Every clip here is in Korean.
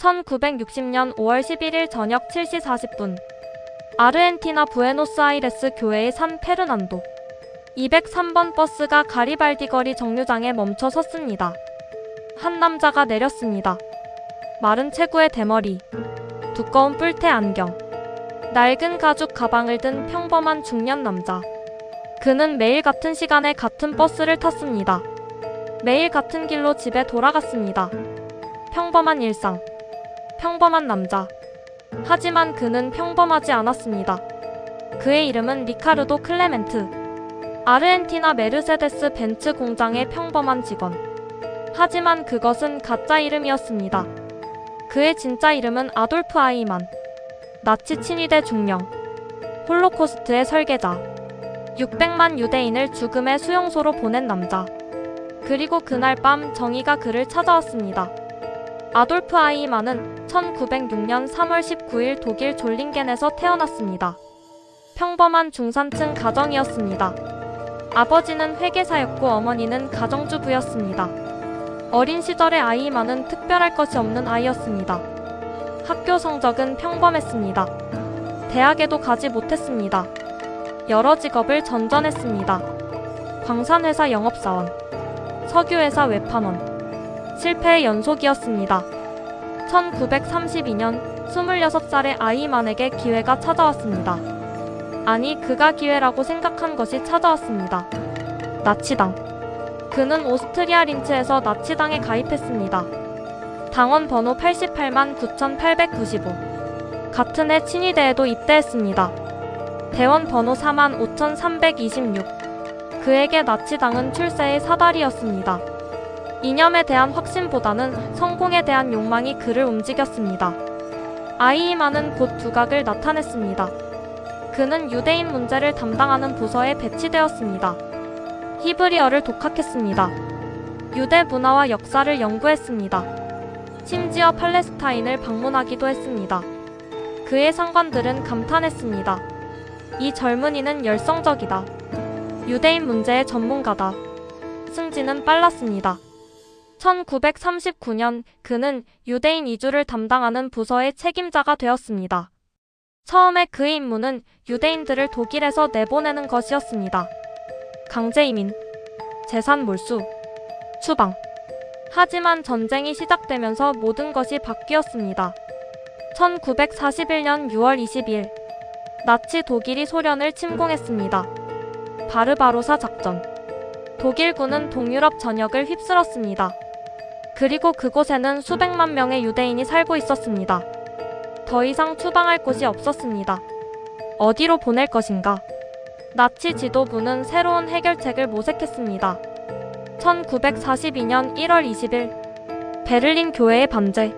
1960년 5월 11일 저녁 7시 40분 아르헨티나 부에노스아이레스 교외의 산 페르난도 203번 버스가 가리발디 거리 정류장에 멈춰 섰습니다. 한 남자가 내렸습니다. 마른 체구의 대머리, 두꺼운 뿔테 안경, 낡은 가죽 가방을 든 평범한 중년 남자. 그는 매일 같은 시간에 같은 버스를 탔습니다. 매일 같은 길로 집에 돌아갔습니다. 평범한 일상, 평범한 남자. 하지만 그는 평범하지 않았습니다. 그의 이름은 리카르도 클레멘트. 아르헨티나 메르세데스 벤츠 공장의 평범한 직원. 하지만 그것은 가짜 이름이었습니다. 그의 진짜 이름은 아돌프 아이만. 나치 친위대 중령. 홀로코스트의 설계자. 600만 유대인을 죽음의 수용소로 보낸 남자. 그리고 그날 밤 정의가 그를 찾아왔습니다. 아돌프 아이만은 1906년 3월 19일 독일 졸링겐에서 태어났습니다. 평범한 중산층 가정이었습니다. 아버지는 회계사였고 어머니는 가정주부였습니다. 어린 시절의 아이만은 특별할 것이 없는 아이였습니다. 학교 성적은 평범했습니다. 대학에도 가지 못했습니다. 여러 직업을 전전했습니다. 광산회사 영업사원, 석유회사 외판원, 실패의 연속이었습니다. 1932년 26살의 아이만에게 기회가 찾아왔습니다. 아니, 그가 기회라고 생각한 것이 찾아왔습니다. 나치당. 그는 오스트리아 린츠에서 나치당에 가입했습니다. 당원 번호 88만 9895. 같은 해 친위대에도 입대했습니다. 대원 번호 4만 5326. 그에게 나치당은 출세의 사다리였습니다. 이념에 대한 확신보다는 성공에 대한 욕망이 그를 움직였습니다. 아이만은 곧 두각을 나타냈습니다. 그는 유대인 문제를 담당하는 부서에 배치되었습니다. 히브리어를 독학했습니다. 유대 문화와 역사를 연구했습니다. 심지어 팔레스타인을 방문하기도 했습니다. 그의 상관들은 감탄했습니다. 이 젊은이는 열성적이다. 유대인 문제의 전문가다. 승진은 빨랐습니다. 1939년 그는 유대인 이주를 담당하는 부서의 책임자가 되었습니다. 처음에 그의 임무는 유대인들을 독일에서 내보내는 것이었습니다. 강제이민, 재산 몰수, 추방. 하지만 전쟁이 시작되면서 모든 것이 바뀌었습니다. 1941년 6월 20일 나치 독일이 소련을 침공했습니다. 바르바로사 작전. 독일군은 동유럽 전역을 휩쓸었습니다. 그리고 그곳에는 수백만 명의 유대인이 살고 있었습니다. 더 이상 추방할 곳이 없었습니다. 어디로 보낼 것인가? 나치 지도부는 새로운 해결책을 모색했습니다. 1942년 1월 20일 베를린 교회의 반제.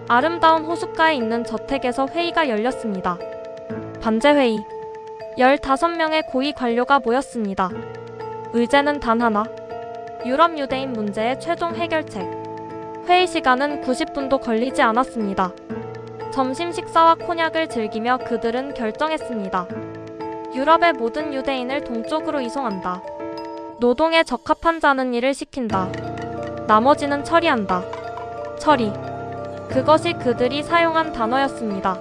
아름다운 호숫가에 있는 저택에서 회의가 열렸습니다. 반제회의. 15명의 고위 관료가 모였습니다. 의제는 단 하나. 유럽 유대인 문제의 최종 해결책. 회의 시간은 90분도 걸리지 않았습니다. 점심 식사와 코냑을 즐기며 그들은 결정했습니다. 유럽의 모든 유대인을 동쪽으로 이송한다. 노동에 적합한 자는 일을 시킨다. 나머지는 처리한다. 처리. 그것이 그들이 사용한 단어였습니다.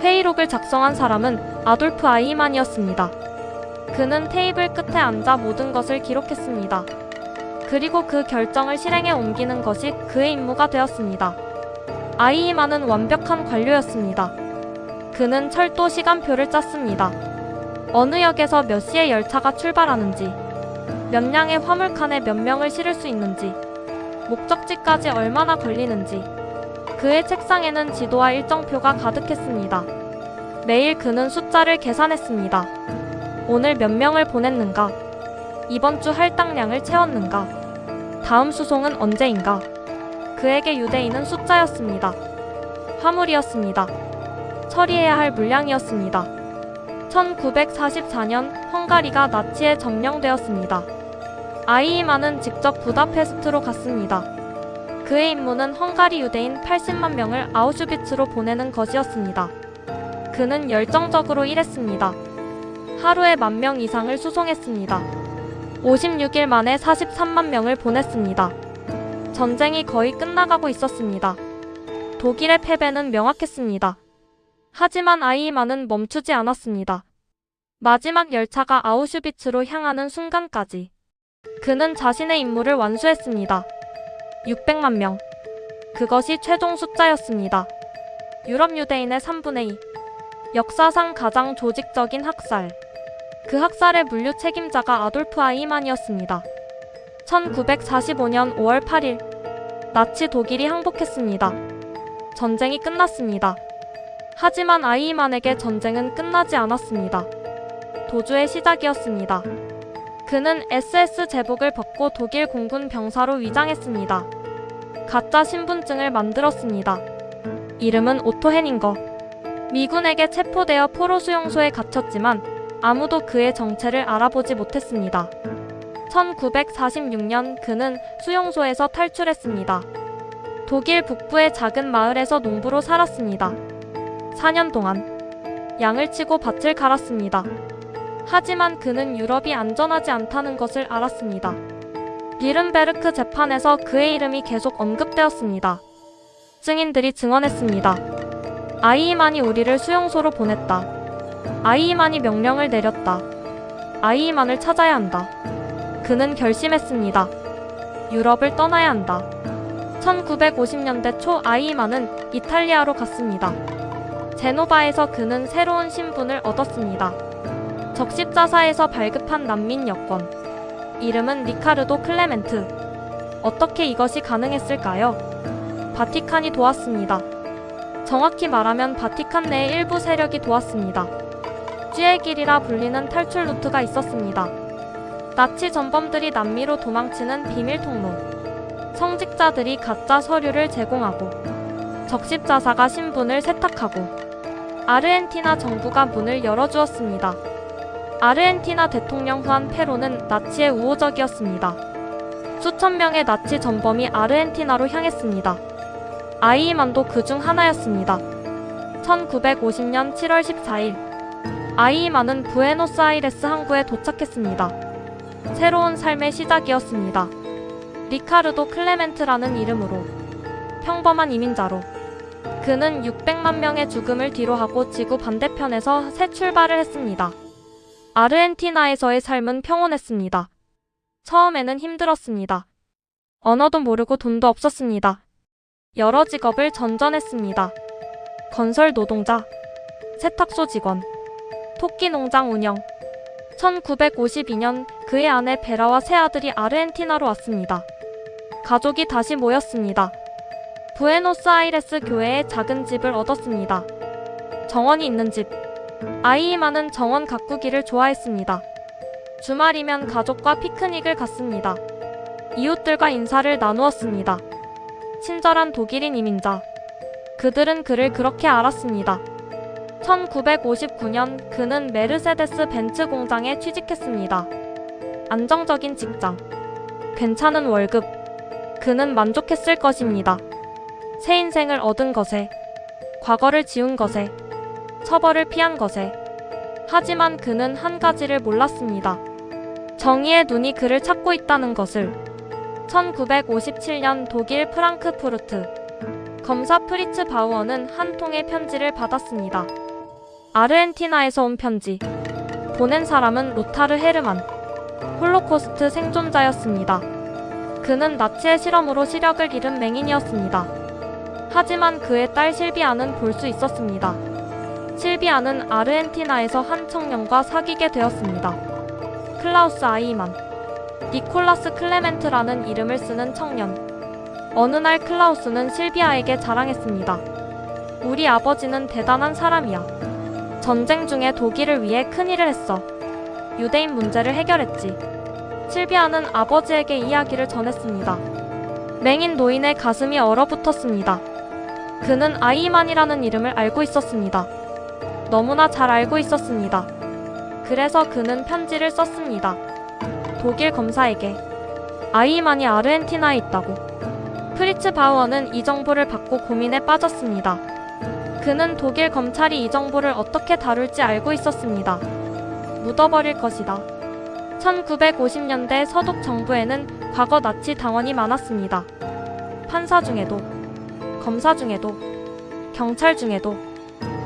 회의록을 작성한 사람은 아돌프 아이만이었습니다. 그는 테이블 끝에 앉아 모든 것을 기록했습니다. 그리고 그 결정을 실행에 옮기는 것이 그의 임무가 되었습니다. 아이만은 완벽한 관료였습니다. 그는 철도 시간표를 짰습니다. 어느 역에서 몇 시에 열차가 출발하는지, 몇 량의 화물칸에 몇 명을 실을 수 있는지, 목적지까지 얼마나 걸리는지. 그의 책상에는 지도와 일정표가 가득했습니다. 매일 그는 숫자를 계산했습니다. 오늘 몇 명을 보냈는가? 이번 주 할당량을 채웠는가? 다음 수송은 언제인가? 그에게 유대인은 숫자였습니다. 화물이었습니다. 처리해야 할 물량이었습니다. 1944년 헝가리가 나치에 점령되었습니다. 아이만은 직접 부다페스트로 갔습니다. 그의 임무는 헝가리 유대인 80만 명을 아우슈비츠로 보내는 것이었습니다. 그는 열정적으로 일했습니다. 하루에 10,000명 이상을 수송했습니다. 56일 만에 43만 명을 보냈습니다. 전쟁이 거의 끝나가고 있었습니다. 독일의 패배는 명확했습니다. 하지만 아이히만은 멈추지 않았습니다. 마지막 열차가 아우슈비츠로 향하는 순간까지 그는 자신의 임무를 완수했습니다. 600만 명. 그것이 최종 숫자였습니다. 유럽 유대인의 3분의 2. 역사상 가장 조직적인 학살. 그 학살의 물류 책임자가 아돌프 아이히만이었습니다. 1945년 5월 8일 나치 독일이 항복했습니다. 전쟁이 끝났습니다. 하지만 아이히만에게 전쟁은 끝나지 않았습니다. 도주의 시작이었습니다. 그는 SS 제복을 벗고 독일 공군 병사로 위장했습니다. 가짜 신분증을 만들었습니다. 이름은 오토 헤닝거. 미군에게 체포되어 포로 수용소에 갇혔지만 아무도 그의 정체를 알아보지 못했습니다. 1946년 그는 수용소에서 탈출했습니다. 독일 북부의 작은 마을에서 농부로 살았습니다. 4년 동안 양을 치고 밭을 갈았습니다. 하지만 그는 유럽이 안전하지 않다는 것을 알았습니다. 니른베르크 재판에서 그의 이름이 계속 언급되었습니다. 증인들이 증언했습니다. 아이히만이 우리를 수용소로 보냈다. 아이히만이 명령을 내렸다. 아이히만을 찾아야 한다. 그는 결심했습니다. 유럽을 떠나야 한다. 1950년대 초 아이히만은 이탈리아로 갔습니다. 제노바에서 그는 새로운 신분을 얻었습니다. 적십자사에서 발급한 난민 여권. 이름은 리카르도 클레멘트. 어떻게 이것이 가능했을까요? 바티칸이 도왔습니다. 정확히 말하면 바티칸 내의 일부 세력이 도왔습니다. 쥐의 길이라 불리는 탈출 루트가 있었습니다. 나치 전범들이 남미로 도망치는 비밀 통로. 성직자들이 가짜 서류를 제공하고 적십자사가 신분을 세탁하고 아르헨티나 정부가 문을 열어주었습니다. 아르헨티나 대통령 후안 페로는 나치의 우호적이었습니다. 수천 명의 나치 전범이 아르헨티나로 향했습니다. 아이히만도 그중 하나였습니다. 1950년 7월 14일 아이히만은 부에노스아이레스 항구에 도착했습니다. 새로운 삶의 시작이었습니다. 리카르도 클레멘트라는 이름으로 평범한 이민자로 그는 600만 명의 죽음을 뒤로하고 지구 반대편에서 새 출발을 했습니다. 아르헨티나에서의 삶은 평온했습니다. 처음에는 힘들었습니다. 언어도 모르고 돈도 없었습니다. 여러 직업을 전전했습니다. 건설 노동자, 세탁소 직원, 토끼 농장 운영. 1952년 그의 아내 베라와 세 아들이 아르헨티나로 왔습니다. 가족이 다시 모였습니다. 부에노스아이레스 교회에 작은 집을 얻었습니다. 정원이 있는 집. 아이히만은 정원 가꾸기를 좋아했습니다. 주말이면 가족과 피크닉을 갔습니다. 이웃들과 인사를 나누었습니다. 친절한 독일인 이민자. 그들은 그를 그렇게 알았습니다. 1959년 그는 메르세데스 벤츠 공장에 취직했습니다. 안정적인 직장, 괜찮은 월급. 그는 만족했을 것입니다. 새 인생을 얻은 것에, 과거를 지운 것에, 처벌을 피한 것에. 하지만 그는 한 가지를 몰랐습니다. 정의의 눈이 그를 찾고 있다는 것을. 1957년 독일 프랑크푸르트 검사 프리츠 바우어는 한 통의 편지를 받았습니다. 아르헨티나에서 온 편지. 보낸 사람은 로타르 헤르만, 홀로코스트 생존자였습니다. 그는 나치의 실험으로 시력을 잃은 맹인이었습니다. 하지만 그의 딸 실비아는 볼 수 있었습니다. 실비아는 아르헨티나에서 한 청년과 사귀게 되었습니다. 클라우스 아이히만, 니콜라스 클레멘트라는 이름을 쓰는 청년. 어느 날 클라우스는 실비아에게 자랑했습니다. 우리 아버지는 대단한 사람이야. 전쟁 중에 독일을 위해 큰일을 했어. 유대인 문제를 해결했지. 실비아는 아버지에게 이야기를 전했습니다. 맹인 노인의 가슴이 얼어붙었습니다. 그는 아이히만이라는 이름을 알고 있었습니다. 너무나 잘 알고 있었습니다. 그래서 그는 편지를 썼습니다. 독일 검사에게. 아이히만이 아르헨티나에 있다고. 프리츠 바우어는 이 정보를 받고 고민에 빠졌습니다. 그는 독일 검찰이 이 정보를 어떻게 다룰지 알고 있었습니다. 묻어버릴 것이다. 1950년대 서독 정부에는 과거 나치 당원이 많았습니다. 판사 중에도, 검사 중에도. 경찰 중에도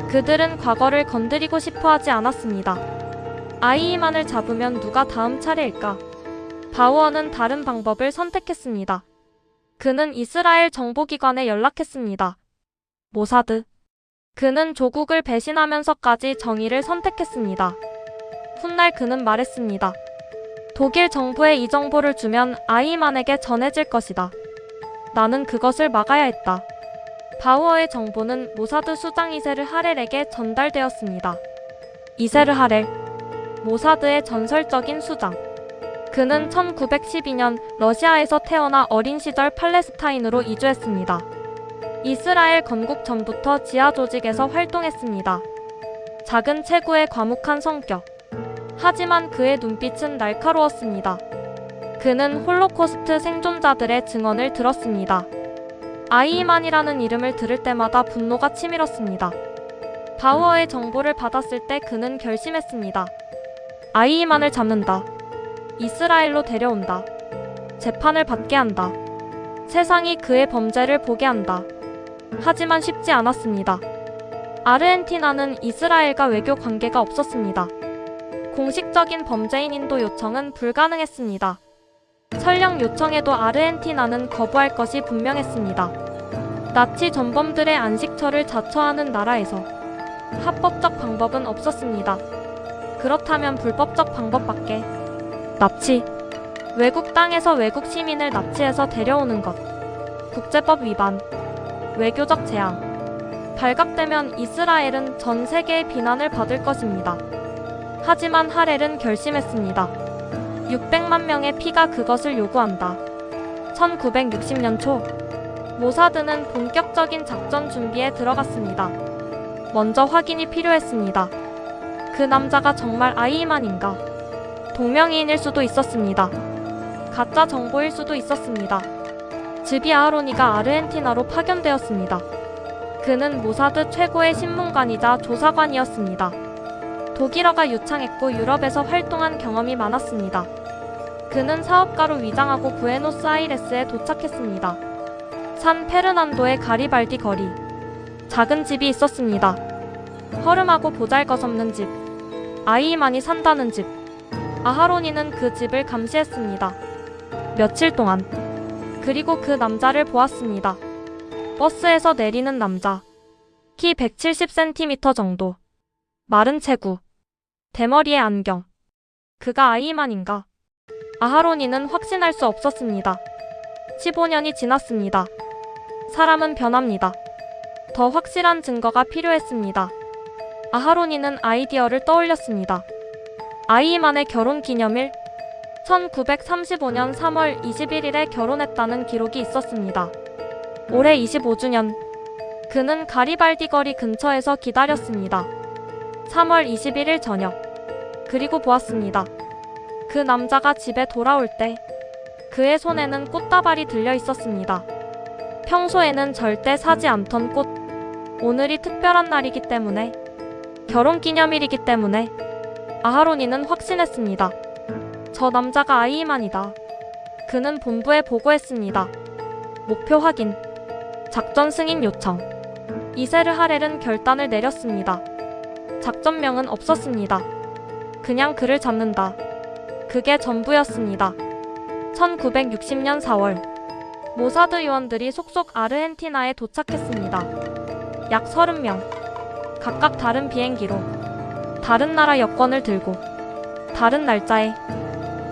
그들은 과거를 건드리고 싶어 하지 않았습니다. 아이만을 잡으면 누가 다음 차례일까? 바우어는 다른 방법을 선택했습니다. 그는 이스라엘 정보기관에 연락했습니다. 모사드. 그는 조국을 배신하면서까지 정의를 선택했습니다. 훗날 그는 말했습니다. 독일 정부에 이 정보를 주면 아이만에게 전해질 것이다. 나는 그것을 막아야 했다. 바우어의 정보는 모사드 수장 이세르 하렐에게 전달되었습니다. 이세르 하렐, 모사드의 전설적인 수장. 그는 1912년 러시아에서 태어나 어린 시절 팔레스타인으로 이주했습니다. 이스라엘 건국 전부터 지하 조직에서 활동했습니다. 작은 체구에 과묵한 성격. 하지만 그의 눈빛은 날카로웠습니다. 그는 홀로코스트 생존자들의 증언을 들었습니다. 아이만이라는 이름을 들을 때마다 분노가 치밀었습니다. 바우어의 정보를 받았을 때 그는 결심했습니다. 아이만을 잡는다. 이스라엘로 데려온다. 재판을 받게 한다. 세상이 그의 범죄를 보게 한다. 하지만 쉽지 않았습니다. 아르헨티나는 이스라엘과 외교 관계가 없었습니다. 공식적인 범죄인 인도 요청은 불가능했습니다. 설령 요청해도 아르헨티나는 거부할 것이 분명했습니다. 나치 전범들의 안식처를 자처하는 나라에서 합법적 방법은 없었습니다. 그렇다면 불법적 방법밖에. 납치. 외국 땅에서 외국 시민을 납치해서 데려오는 것. 국제법 위반. 외교적 제한. 발각되면 이스라엘은 전 세계의 비난을 받을 것입니다. 하지만 하렐은 결심했습니다. 600만 명의 피가 그것을 요구한다. 1960년 초, 모사드는 본격적인 작전 준비에 들어갔습니다. 먼저 확인이 필요했습니다. 그 남자가 정말 아이만인가? 동명이인일 수도 있었습니다. 가짜 정보일 수도 있었습니다. 즈비 아하로니가 아르헨티나로 파견되었습니다. 그는 모사드 최고의 신문관이자 조사관이었습니다. 독일어가 유창했고 유럽에서 활동한 경험이 많았습니다. 그는 사업가로 위장하고 부에노스아이레스에 도착했습니다. 산 페르난도의 가리발디 거리. 작은 집이 있었습니다. 허름하고 보잘것없는 집. 아이만이 산다는 집. 아하로니는 그 집을 감시했습니다. 며칠 동안. 그리고 그 남자를 보았습니다. 버스에서 내리는 남자. 키 170cm 정도. 마른 체구. 대머리에 안경. 그가 아이만인가? 아하로니는 확신할 수 없었습니다. 15년이 지났습니다. 사람은 변합니다. 더 확실한 증거가 필요했습니다. 아하로니는 아이디어를 떠올렸습니다. 아이만의 결혼 기념일. 1935년 3월 21일에 결혼했다는 기록이 있었습니다. 올해 25주년. 그는 가리발디 거리 근처에서 기다렸습니다. 3월 21일 저녁. 그리고 보았습니다. 그 남자가 집에 돌아올 때 그의 손에는 꽃다발이 들려 있었습니다. 평소에는 절대 사지 않던 꽃. 오늘이 특별한 날이기 때문에, 결혼기념일이기 때문에 아하로니는 확신했습니다. 저 남자가 아이만이다. 그는 본부에 보고했습니다. 목표 확인. 작전 승인 요청. 이세르 하렐은 결단을 내렸습니다. 작전명은 없었습니다. 그냥 그를 잡는다. 그게 전부였습니다. 1960년 4월, 모사드 요원들이 속속 아르헨티나에 도착했습니다. 약 30명. 각각 다른 비행기로, 다른 나라 여권을 들고, 다른 날짜에.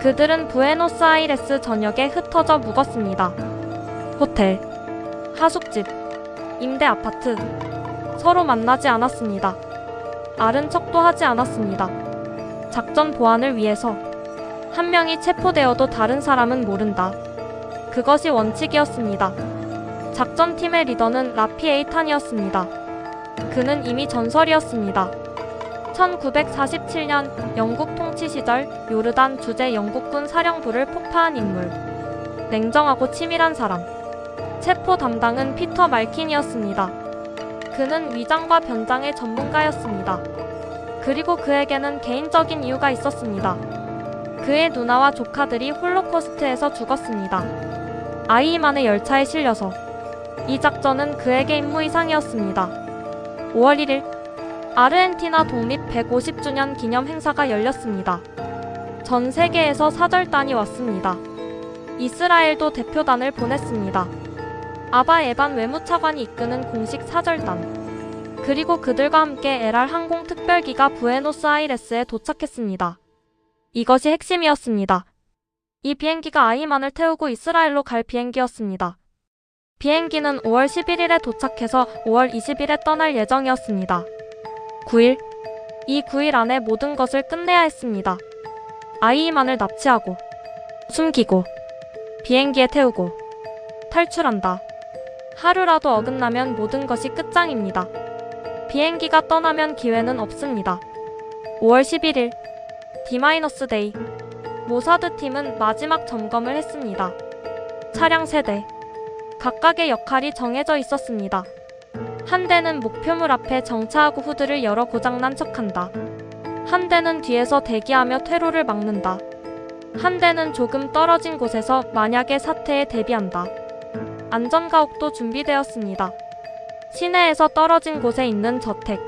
그들은 부에노스아이레스 전역에 흩어져 묵었습니다. 호텔, 하숙집, 임대 아파트. 서로 만나지 않았습니다. 아른 척도 하지 않았습니다. 작전 보안을 위해서. 한 명이 체포되어도 다른 사람은 모른다. 그것이 원칙이었습니다. 작전팀의 리더는 라피 에이탄이었습니다. 그는 이미 전설이었습니다. 1947년 영국 통치 시절 요르단 주재 영국군 사령부를 폭파한 인물. 냉정하고 치밀한 사람. 체포 담당은 피터 말킨이었습니다. 그는 위장과 변장의 전문가였습니다. 그리고 그에게는 개인적인 이유가 있었습니다. 그의 누나와 조카들이 홀로코스트에서 죽었습니다. 아이만의 열차에 실려서. 이 작전은 그에게 임무 이상이었습니다. 5월 1일 아르헨티나 독립 150주년 기념 행사가 열렸습니다. 전 세계에서 사절단이 왔습니다. 이스라엘도 대표단을 보냈습니다. 아바 에반 외무차관이 이끄는 공식 사절단, 그리고 그들과 함께 LR 항공 특별기가 부에노스아이레스에 도착했습니다. 이것이 핵심이었습니다. 이 비행기가 아이만을 태우고 이스라엘로 갈 비행기였습니다. 비행기는 5월 11일에 도착해서 5월 20일에 떠날 예정이었습니다. 9일, 이 9일 안에 모든 것을 끝내야 했습니다. 아이만을 납치하고, 숨기고, 비행기에 태우고, 탈출한다. 하루라도 어긋나면 모든 것이 끝장입니다. 비행기가 떠나면 기회는 없습니다. 5월 11일, D-데이. 모사드 팀은 마지막 점검을 했습니다. 차량 3대. 각각의 역할이 정해져 있었습니다. 한 대는 목표물 앞에 정차하고 후드를 열어 고장난 척한다. 한 대는 뒤에서 대기하며 퇴로를 막는다. 한 대는 조금 떨어진 곳에서 만약의 사태에 대비한다. 안전가옥도 준비되었습니다. 시내에서 떨어진 곳에 있는 저택.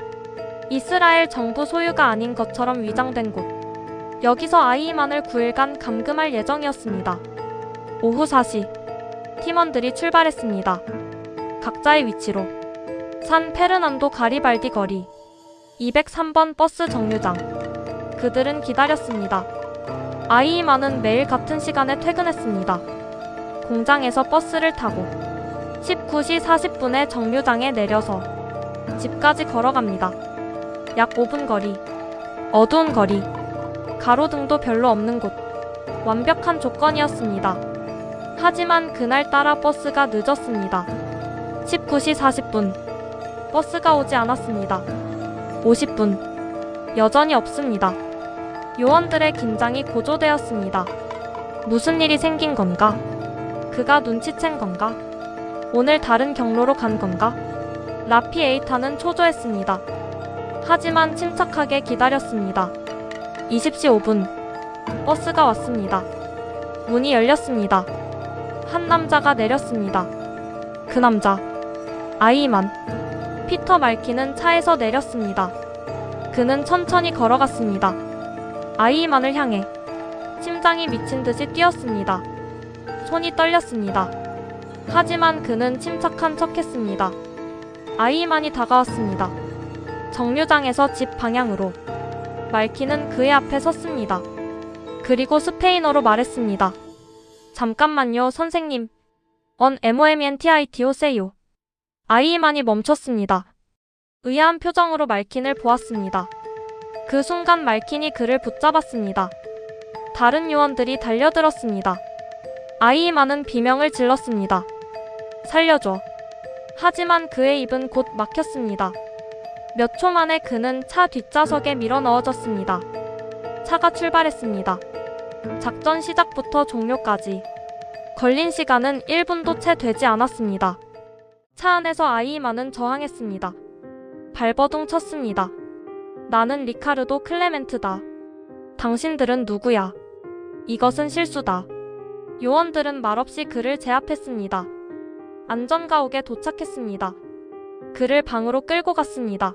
이스라엘 정부 소유가 아닌 것처럼 위장된 곳. 여기서 아이만을 9일간 감금할 예정이었습니다. 오후 4시, 팀원들이 출발했습니다. 각자의 위치로. 산 페르난도 가리발디 거리 203번 버스 정류장. 그들은 기다렸습니다. 아이만은 매일 같은 시간에 퇴근했습니다. 공장에서 버스를 타고 19시 40분에 정류장에 내려서 집까지 걸어갑니다. 약 5분 거리. 어두운 거리. 가로등도 별로 없는 곳. 완벽한 조건이었습니다. 하지만 그날따라 버스가 늦었습니다. 19시 40분. 버스가 오지 않았습니다. 50분. 여전히 없습니다. 요원들의 긴장이 고조되었습니다. 무슨 일이 생긴 건가? 그가 눈치챈 건가? 오늘 다른 경로로 간 건가? 라피 에이타는 초조했습니다. 하지만 침착하게 기다렸습니다. 20시 5분. 버스가 왔습니다. 문이 열렸습니다. 한 남자가 내렸습니다. 그 남자. 아이만. 피터 말키는 차에서 내렸습니다. 그는 천천히 걸어갔습니다. 아이만을 향해. 심장이 미친 듯이 뛰었습니다. 손이 떨렸습니다. 하지만 그는 침착한 척했습니다. 아이만이 다가왔습니다. 정류장에서 집 방향으로. 말키는 그의 앞에 섰습니다. 그리고 스페인어로 말했습니다. 잠깐만요, 선생님. 언 MOMENTITO 세요. 아이만이 멈췄습니다. 의아한 표정으로 말킨을 보았습니다. 그 순간 말킨이 그를 붙잡았습니다. 다른 요원들이 달려들었습니다. 아이만은 비명을 질렀습니다. 살려줘. 하지만 그의 입은 곧 막혔습니다. 몇 초 만에 그는 차 뒷좌석에 밀어 넣어졌습니다. 차가 출발했습니다. 작전 시작부터 종료까지 걸린 시간은 1분도 채 되지 않았습니다. 차 안에서 아이만은 저항했습니다. 발버둥 쳤습니다. 나는 리카르도 클레멘트다. 당신들은 누구야? 이것은 실수다. 요원들은 말없이 그를 제압했습니다. 안전가옥에 도착했습니다. 그를 방으로 끌고 갔습니다.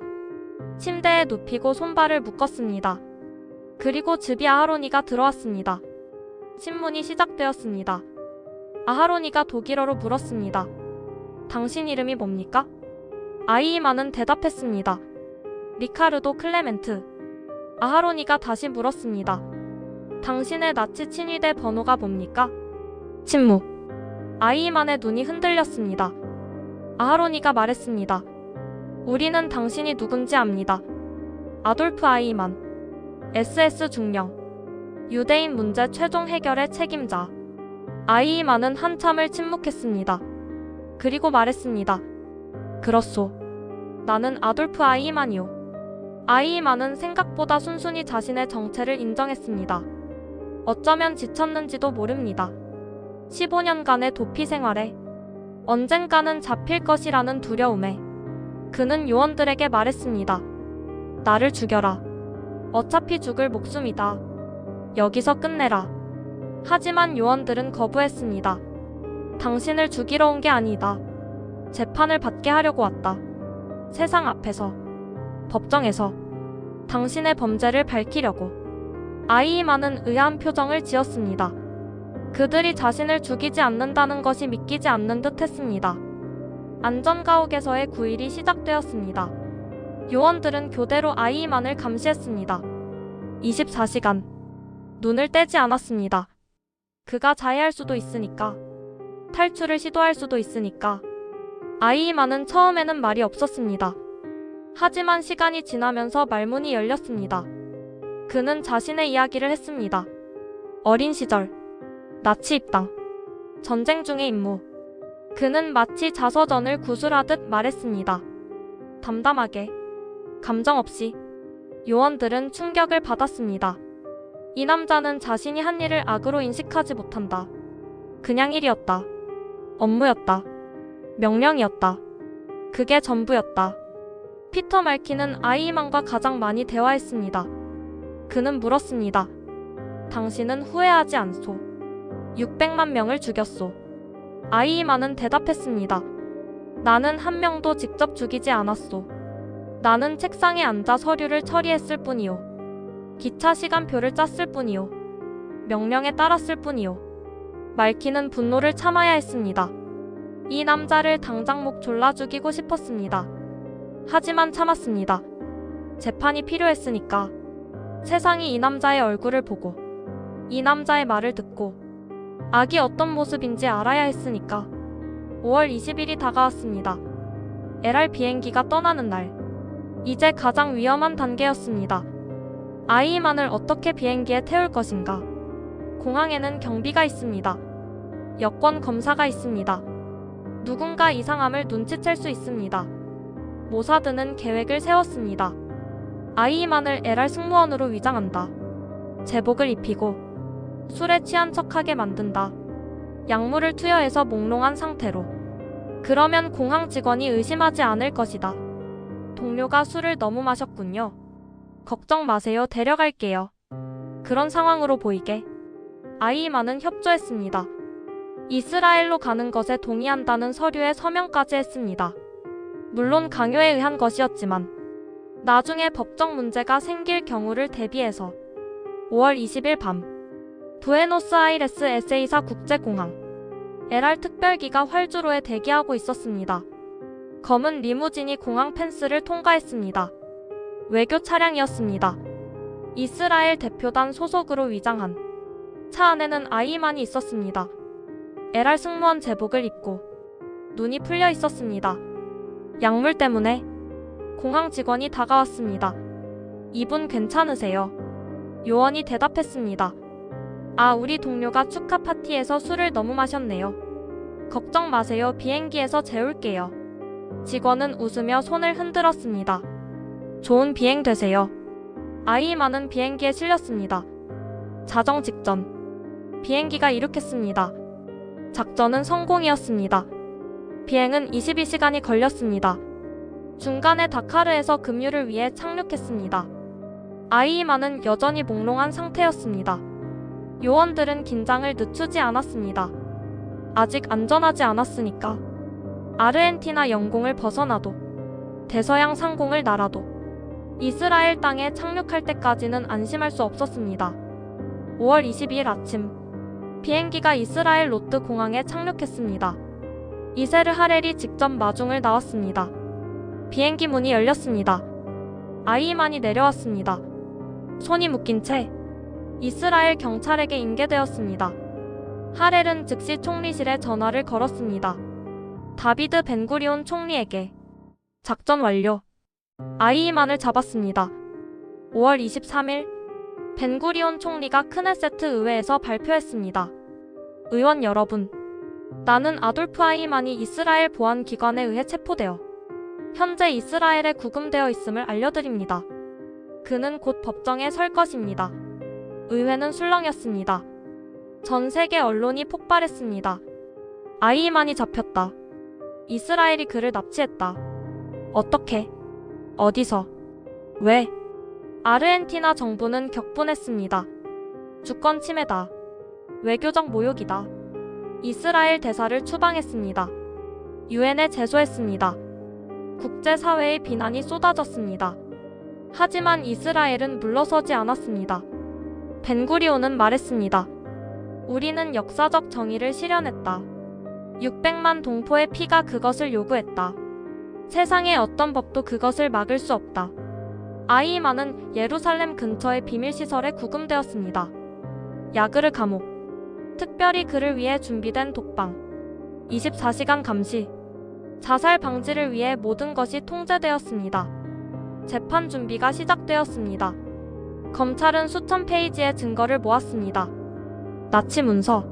침대에 눕히고 손발을 묶었습니다. 그리고 즈비 아하로니가 들어왔습니다. 신문이 시작되었습니다. 아하로니가 독일어로 물었습니다. 당신 이름이 뭡니까? 아이만은 대답했습니다. 리카르도 클레멘트. 아하로니가 다시 물었습니다. 당신의 나치 친위대 번호가 뭡니까? 침묵. 아이만의 눈이 흔들렸습니다. 아하로니가 말했습니다. 우리는 당신이 누군지 압니다. 아돌프 아이만. SS 중령. 유대인 문제 최종 해결의 책임자. 아이만은 한참을 침묵했습니다. 그리고 말했습니다. 그렇소. 나는 아돌프 아이만이요. 아이만은 생각보다 순순히 자신의 정체를 인정했습니다. 어쩌면 지쳤는지도 모릅니다. 15년간의 도피 생활에 언젠가는 잡힐 것이라는 두려움에 그는 요원들에게 말했습니다. 나를 죽여라. 어차피 죽을 목숨이다. 여기서 끝내라. 하지만 요원들은 거부했습니다. 당신을 죽이러 온 게 아니다. 재판을 받게 하려고 왔다. 세상 앞에서, 법정에서 당신의 범죄를 밝히려고 아이만은 의아한 표정을 지었습니다. 그들이 자신을 죽이지 않는다는 것이 믿기지 않는 듯 했습니다. 안전가옥에서의 9일이 시작되었습니다. 요원들은 교대로 아이만을 감시했습니다. 24시간. 눈을 떼지 않았습니다. 그가 자해할 수도 있으니까. 탈출을 시도할 수도 있으니까. 아이만은 처음에는 말이 없었습니다. 하지만 시간이 지나면서 말문이 열렸습니다. 그는 자신의 이야기를 했습니다. 어린 시절, 나치 입당, 전쟁 중의 임무. 그는 마치 자서전을 구술하듯 말했습니다. 담담하게, 감정 없이. 요원들은 충격을 받았습니다. 이 남자는 자신이 한 일을 악으로 인식하지 못한다. 그냥 일이었다. 업무였다. 명령이었다. 그게 전부였다. 피터 말키는 아이만과 가장 많이 대화했습니다. 그는 물었습니다. 당신은 후회하지 않소? 600만 명을 죽였소. 아이만은 대답했습니다. 나는 한 명도 직접 죽이지 않았소. 나는 책상에 앉아 서류를 처리했을 뿐이요. 기차 시간표를 짰을 뿐이요. 명령에 따랐을 뿐이요. 말키는 분노를 참아야 했습니다. 이 남자를 당장 목 졸라 죽이고 싶었습니다. 하지만 참았습니다. 재판이 필요했으니까. 세상이 이 남자의 얼굴을 보고 이 남자의 말을 듣고 악이 어떤 모습인지 알아야 했으니까. 5월 20일이 다가왔습니다. LR 비행기가 떠나는 날. 이제 가장 위험한 단계였습니다. 아이만을 어떻게 비행기에 태울 것인가. 공항에는 경비가 있습니다. 여권 검사가 있습니다. 누군가 이상함을 눈치챌 수 있습니다. 모사드는 계획을 세웠습니다. 아이만을 LR 승무원으로 위장한다. 제복을 입히고 술에 취한 척하게 만든다. 약물을 투여해서 몽롱한 상태로. 그러면 공항 직원이 의심하지 않을 것이다. 동료가 술을 너무 마셨군요. 걱정 마세요. 데려갈게요. 그런 상황으로 보이게 아이만은 협조했습니다. 이스라엘로 가는 것에 동의한다는 서류에 서명까지 했습니다. 물론 강요에 의한 것이었지만 나중에 법적 문제가 생길 경우를 대비해서 5월 20일 밤 부에노스아이레스 에세이사 국제공항 LR 특별기가 활주로에 대기하고 있었습니다. 검은 리무진이 공항 펜스를 통과했습니다. 외교 차량이었습니다. 이스라엘 대표단 소속으로 위장한 차 안에는 아이만이 있었습니다. LR 승무원 제복을 입고 눈이 풀려 있었습니다. 약물 때문에. 공항 직원이 다가왔습니다. 이분 괜찮으세요? 요원이 대답했습니다. 아, 우리 동료가 축하 파티에서 술을 너무 마셨네요. 걱정 마세요. 비행기에서 재울게요. 직원은 웃으며 손을 흔들었습니다. 좋은 비행 되세요. 아이만은 비행기에 실렸습니다. 자정 직전 비행기가 이륙했습니다. 작전은 성공이었습니다. 비행은 22시간이 걸렸습니다. 중간에 다카르에서 급유를 위해 착륙했습니다. 아이만은 여전히 몽롱한 상태였습니다. 요원들은 긴장을 늦추지 않았습니다. 아직 안전하지 않았으니까. 아르헨티나 영공을 벗어나도 대서양 상공을 날아도 이스라엘 땅에 착륙할 때까지는 안심할 수 없었습니다. 5월 22일 아침 비행기가 이스라엘 로트 공항에 착륙했습니다. 이세르 하렐이 직접 마중을 나왔습니다. 비행기 문이 열렸습니다. 아이만이 내려왔습니다. 손이 묶인 채 이스라엘 경찰에게 인계되었습니다. 하렐은 즉시 총리실에 전화를 걸었습니다. 다비드 벤구리온 총리에게 작전 완료. 아이만을 잡았습니다. 5월 23일 벤구리온 총리가 크네세트 의회에서 발표했습니다. 의원 여러분, 나는 아돌프 아이만이 이스라엘 보안기관에 의해 체포되어 현재 이스라엘에 구금되어 있음을 알려드립니다. 그는 곧 법정에 설 것입니다. 의회는 술렁였습니다. 전 세계 언론이 폭발했습니다. 아이만이 잡혔다. 이스라엘이 그를 납치했다. 어떻게? 어디서? 왜? 아르헨티나 정부는 격분했습니다. 주권 침해다. 외교적 모욕이다. 이스라엘 대사를 추방했습니다. 유엔에 제소했습니다. 국제사회의 비난이 쏟아졌습니다. 하지만 이스라엘은 물러서지 않았습니다. 벤구리온은 말했습니다. 우리는 역사적 정의를 실현했다. 600만 동포의 피가 그것을 요구했다. 세상의 어떤 법도 그것을 막을 수 없다. 아이만은 예루살렘 근처의 비밀시설에 구금되었습니다. 야그르 감옥, 특별히 그를 위해 준비된 독방, 24시간 감시, 자살 방지를 위해 모든 것이 통제되었습니다. 재판 준비가 시작되었습니다. 검찰은 수천 페이지의 증거를 모았습니다. 나치 문서,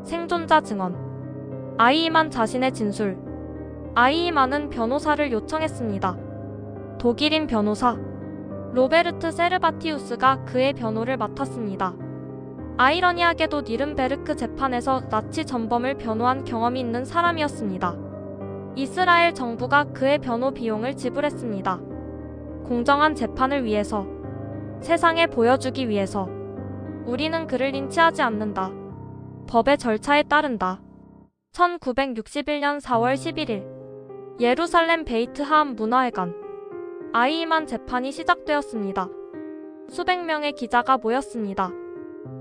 생존자 증언, 아이만 자신의 진술. 아이만은 변호사를 요청했습니다. 독일인 변호사 로베르트 세르바티우스가 그의 변호를 맡았습니다. 아이러니하게도 니른베르크 재판에서 나치 전범을 변호한 경험이 있는 사람이었습니다. 이스라엘 정부가 그의 변호 비용을 지불했습니다. 공정한 재판을 위해서, 세상에 보여주기 위해서. 우리는 그를 린치하지 않는다. 법의 절차에 따른다. 1961년 4월 11일 예루살렘 베이트 하암 문화회관. 아이만 재판이 시작되었습니다. 수백 명의 기자가 모였습니다.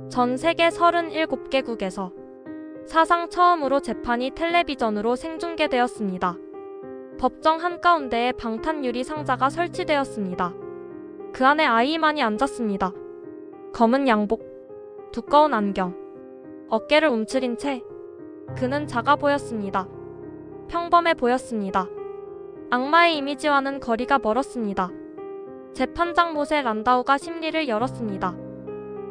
전 세계 37개국에서 사상 처음으로 재판이 텔레비전으로 생중계되었습니다. 법정 한가운데에 방탄유리 상자가 설치되었습니다. 그 안에 아이만이 앉았습니다. 검은 양복, 두꺼운 안경, 어깨를 움츠린 채 그는 작아 보였습니다. 평범해 보였습니다. 악마의 이미지와는 거리가 멀었습니다. 재판장 모세 란다우가 심리를 열었습니다.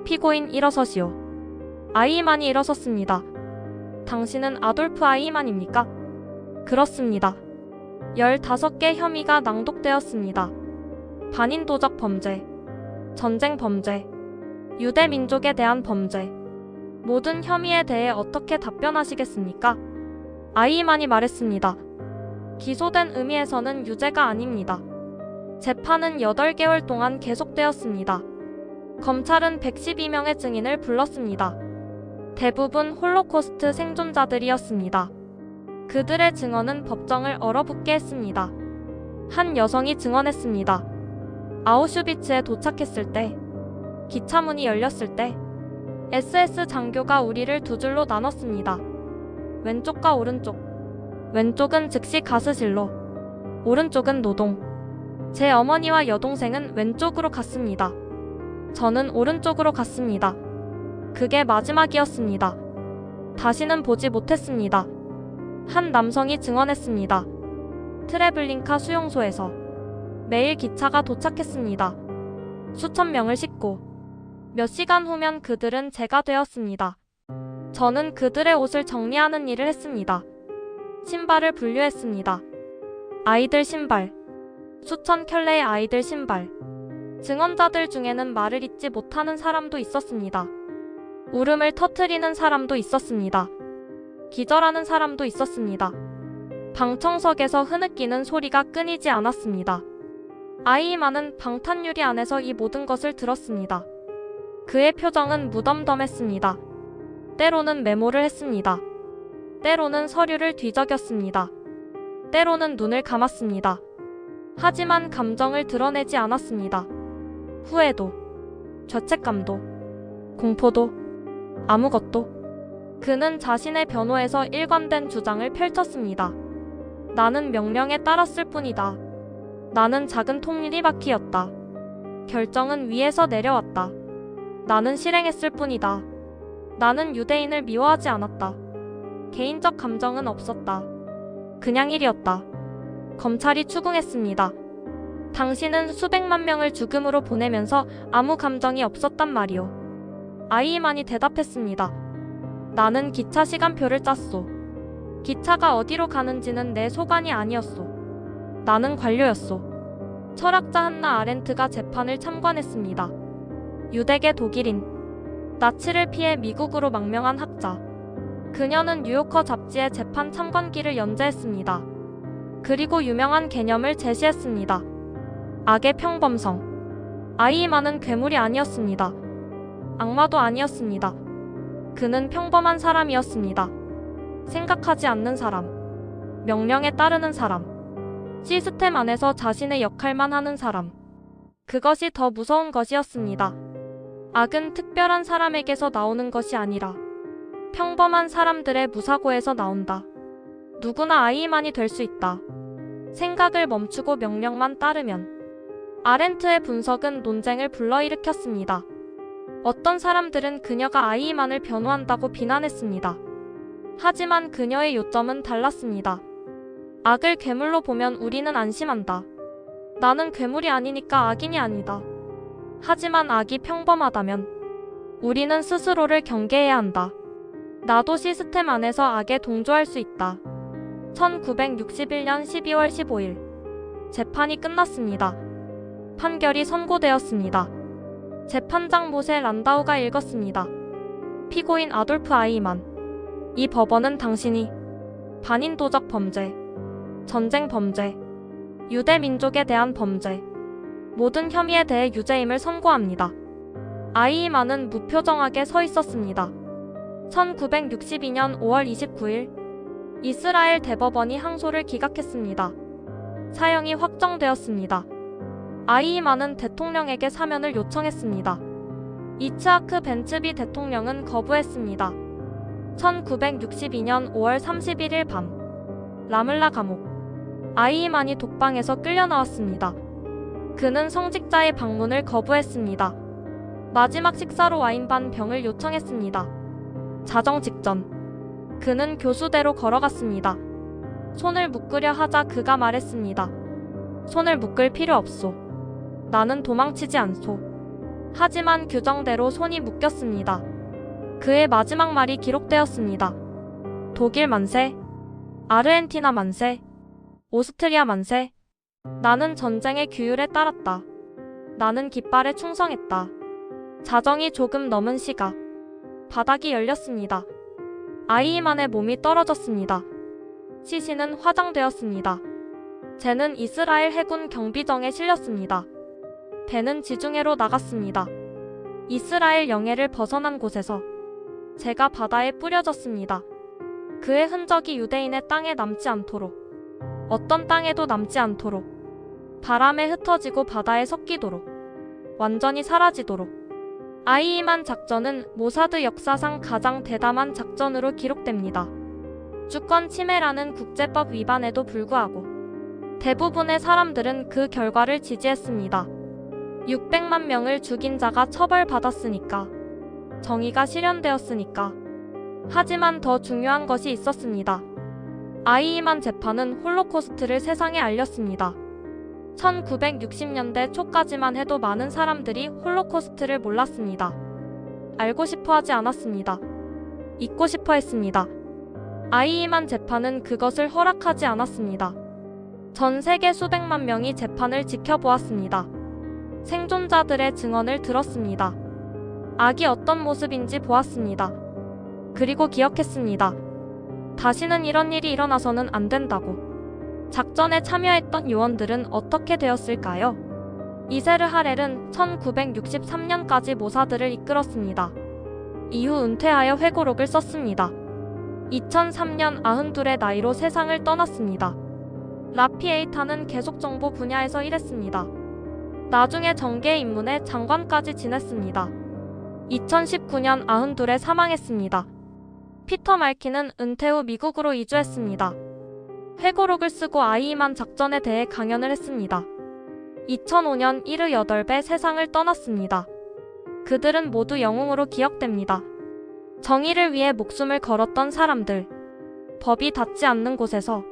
피고인 일어서시오. 아이만이 일어섰습니다. 당신은 아돌프 아이만입니까? 그렇습니다. 15개 혐의가 낭독되었습니다. 반인도적 범죄, 전쟁 범죄, 유대 민족에 대한 범죄. 모든 혐의에 대해 어떻게 답변하시겠습니까? 아이만이 말했습니다. 기소된 의미에서는 유죄가 아닙니다. 재판은 8개월 동안 계속되었습니다. 검찰은 112명의 증인을 불렀습니다. 대부분 홀로코스트 생존자들이었습니다. 그들의 증언은 법정을 얼어붙게 했습니다. 한 여성이 증언했습니다. 아우슈비츠에 도착했을 때, 기차문이 열렸을 때, SS 장교가 우리를 두 줄로 나눴습니다. 왼쪽과 오른쪽. 왼쪽은 즉시 가스실로, 오른쪽은 노동. 제 어머니와 여동생은 왼쪽으로 갔습니다. 저는 오른쪽으로 갔습니다. 그게 마지막이었습니다. 다시는 보지 못했습니다. 한 남성이 증언했습니다. 트레블링카 수용소에서 매일 기차가 도착했습니다. 수천 명을 싣고 몇 시간 후면 그들은 제가 되었습니다. 저는 그들의 옷을 정리하는 일을 했습니다. 신발을 분류했습니다. 아이들 신발, 수천 켤레의 아이들 신발. 증언자들 중에는 말을 잇지 못하는 사람도 있었습니다. 울음을 터뜨리는 사람도 있었습니다. 기절하는 사람도 있었습니다. 방청석에서 흐느끼는 소리가 끊이지 않았습니다. 아이만은 방탄유리 안에서 이 모든 것을 들었습니다. 그의 표정은 무덤덤했습니다. 때로는 메모를 했습니다. 때로는 서류를 뒤적였습니다. 때로는 눈을 감았습니다. 하지만 감정을 드러내지 않았습니다. 후회도, 죄책감도, 공포도, 아무것도. 그는 자신의 변호에서 일관된 주장을 펼쳤습니다. 나는 명령에 따랐을 뿐이다. 나는 작은 톱니바퀴였다. 결정은 위에서 내려왔다. 나는 실행했을 뿐이다. 나는 유대인을 미워하지 않았다. 개인적 감정은 없었다. 그냥 일이었다. 검찰이 추궁했습니다. 당신은 수백만 명을 죽음으로 보내면서 아무 감정이 없었단 말이오. 아이만이 대답했습니다. 나는 기차 시간표를 짰소. 기차가 어디로 가는지는 내 소관이 아니었소. 나는 관료였소. 철학자 한나 아렌트가 재판을 참관했습니다. 유대계 독일인, 나치를 피해 미국으로 망명한 학자. 그녀는 뉴요커 잡지의 재판 참관기를 연재했습니다. 그리고 유명한 개념을 제시했습니다. 악의 평범성. 아이만은 괴물이 아니었습니다. 악마도 아니었습니다. 그는 평범한 사람이었습니다. 생각하지 않는 사람, 명령에 따르는 사람, 시스템 안에서 자신의 역할만 하는 사람. 그것이 더 무서운 것이었습니다. 악은 특별한 사람에게서 나오는 것이 아니라 평범한 사람들의 무사고에서 나온다. 누구나 아이만이 될 수 있다. 생각을 멈추고 명령만 따르면. 아렌트의 분석은 논쟁을 불러일으켰습니다. 어떤 사람들은 그녀가 아이만을 변호한다고 비난했습니다. 하지만 그녀의 요점은 달랐습니다. 악을 괴물로 보면 우리는 안심한다. 나는 괴물이 아니니까 악인이 아니다. 하지만 악이 평범하다면 우리는 스스로를 경계해야 한다. 나도 시스템 안에서 악에 동조할 수 있다. 1961년 12월 15일 재판이 끝났습니다. 판결이 선고되었습니다. 재판장 모세 란다우가 읽었습니다. 피고인 아돌프 아이만. 이 법원은 당신이 반인도적 범죄, 전쟁 범죄, 유대 민족에 대한 범죄, 모든 혐의에 대해 유죄임을 선고합니다. 아이만은 무표정하게 서 있었습니다. 1962년 5월 29일 이스라엘 대법원이 항소를 기각했습니다. 사형이 확정되었습니다. 아이만은 대통령에게 사면을 요청했습니다. 이츠하크 벤츠비 대통령은 거부했습니다. 1962년 5월 31일 밤 라물라 감옥. 아이만이 독방에서 끌려 나왔습니다. 그는 성직자의 방문을 거부했습니다. 마지막 식사로 와인 반 병을 요청했습니다. 자정 직전 그는 교수대로 걸어갔습니다. 손을 묶으려 하자 그가 말했습니다. 손을 묶을 필요 없소. 나는 도망치지 않소. 하지만 규정대로 손이 묶였습니다. 그의 마지막 말이 기록되었습니다. 독일 만세, 아르헨티나 만세, 오스트리아 만세. 나는 전쟁의 규율에 따랐다. 나는 깃발에 충성했다. 자정이 조금 넘은 시각 바닥이 열렸습니다. 아이만의 몸이 떨어졌습니다. 시신은 화장되었습니다. 쟤는 이스라엘 해군 경비정에 실렸습니다. 배는 지중해로 나갔습니다. 이스라엘 영해를 벗어난 곳에서 제가 바다에 뿌려졌습니다. 그의 흔적이 유대인의 땅에 남지 않도록, 어떤 땅에도 남지 않도록, 바람에 흩어지고 바다에 섞이도록, 완전히 사라지도록. 아이만 작전은 모사드 역사상 가장 대담한 작전으로 기록됩니다. 주권 침해라는 국제법 위반에도 불구하고 대부분의 사람들은 그 결과를 지지했습니다. 600만 명을 죽인 자가 처벌받았으니까, 정의가 실현되었으니까. 하지만 더 중요한 것이 있었습니다. 아이만 재판은 홀로코스트를 세상에 알렸습니다. 1960년대 초까지만 해도 많은 사람들이 홀로코스트를 몰랐습니다. 알고 싶어 하지 않았습니다. 잊고 싶어 했습니다. 아이만 재판은 그것을 허락하지 않았습니다. 전 세계 수백만 명이 재판을 지켜보았습니다. 생존자들의 증언을 들었습니다. 악이 어떤 모습인지 보았습니다. 그리고 기억했습니다. 다시는 이런 일이 일어나서는 안 된다고. 작전에 참여했던 요원들은 어떻게 되었을까요? 이세르 하렐은 1963년까지 모사드를 이끌었습니다. 이후 은퇴하여 회고록을 썼습니다. 2003년 92의 나이로 세상을 떠났습니다. 라피에이타는 계속 정보 분야에서 일했습니다. 나중에 정계 입문해 장관까지 지냈습니다. 2019년 92에 사망했습니다. 피터 말키는 은퇴 후 미국으로 이주했습니다. 회고록을 쓰고 아이만 작전에 대해 강연을 했습니다. 2005년 78배 세상을 떠났습니다. 그들은 모두 영웅으로 기억됩니다. 정의를 위해 목숨을 걸었던 사람들, 법이 닿지 않는 곳에서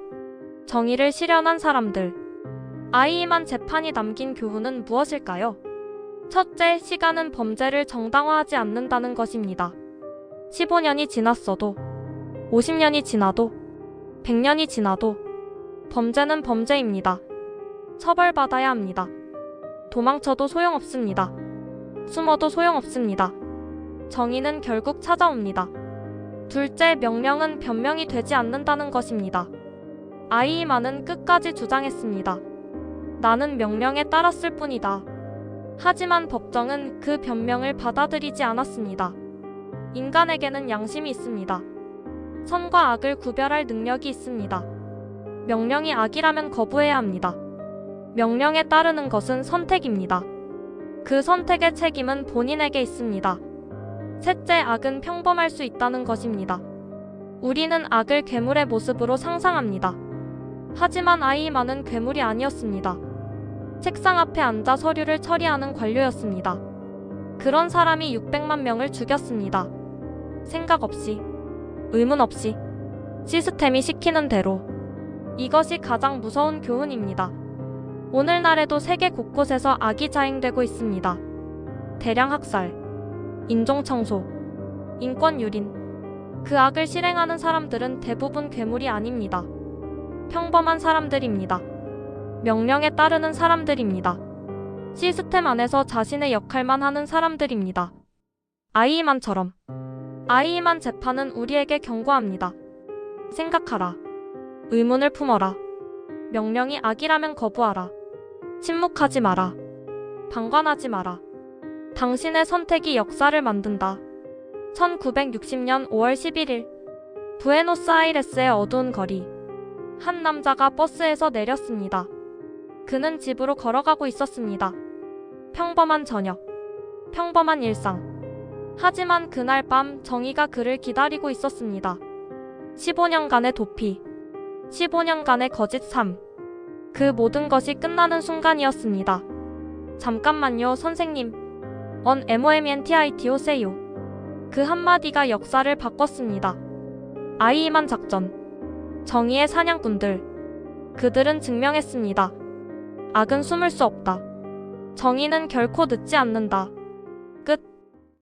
정의를 실현한 사람들. 아이만 재판이 남긴 교훈은 무엇일까요? 첫째, 시간은 범죄를 정당화하지 않는다는 것입니다. 15년이 지났어도, 50년이 지나도, 100년이 지나도 범죄는 범죄입니다. 처벌받아야 합니다. 도망쳐도 소용없습니다. 숨어도 소용없습니다. 정의는 결국 찾아옵니다. 둘째, 명령은 변명이 되지 않는다는 것입니다. 아이만은 끝까지 주장했습니다. 나는 명령에 따랐을 뿐이다. 하지만 법정은 그 변명을 받아들이지 않았습니다. 인간에게는 양심이 있습니다. 선과 악을 구별할 능력이 있습니다. 명령이 악이라면 거부해야 합니다. 명령에 따르는 것은 선택입니다. 그 선택의 책임은 본인에게 있습니다. 셋째, 악은 평범할 수 있다는 것입니다. 우리는 악을 괴물의 모습으로 상상합니다. 하지만 아이만은 괴물이 아니었습니다. 책상 앞에 앉아 서류를 처리하는 관료였습니다. 그런 사람이 600만 명을 죽였습니다. 생각 없이, 의문 없이, 시스템이 시키는 대로. 이것이 가장 무서운 교훈입니다. 오늘날에도 세계 곳곳에서 악이 자행되고 있습니다. 대량 학살, 인종청소, 인권유린. 그 악을 실행하는 사람들은 대부분 괴물이 아닙니다. 평범한 사람들입니다. 명령에 따르는 사람들입니다. 시스템 안에서 자신의 역할만 하는 사람들입니다. 아이만처럼. 아이만 재판은 우리에게 경고합니다. 생각하라. 의문을 품어라. 명령이 악이라면 거부하라. 침묵하지 마라. 방관하지 마라. 당신의 선택이 역사를 만든다. 1960년 5월 11일 부에노스아이레스의 어두운 거리. 한 남자가 버스에서 내렸습니다. 그는 집으로 걸어가고 있었습니다. 평범한 저녁, 평범한 일상. 하지만 그날 밤 정의가 그를 기다리고 있었습니다. 15년간의 도피, 15년간의 거짓 삶. 그 모든 것이 끝나는 순간이었습니다. 잠깐만요, 선생님. 언 MOMENTITO세요. 그 한마디가 역사를 바꿨습니다. 아이만 작전. 정의의 사냥꾼들. 그들은 증명했습니다. 악은 숨을 수 없다. 정의는 결코 늦지 않는다.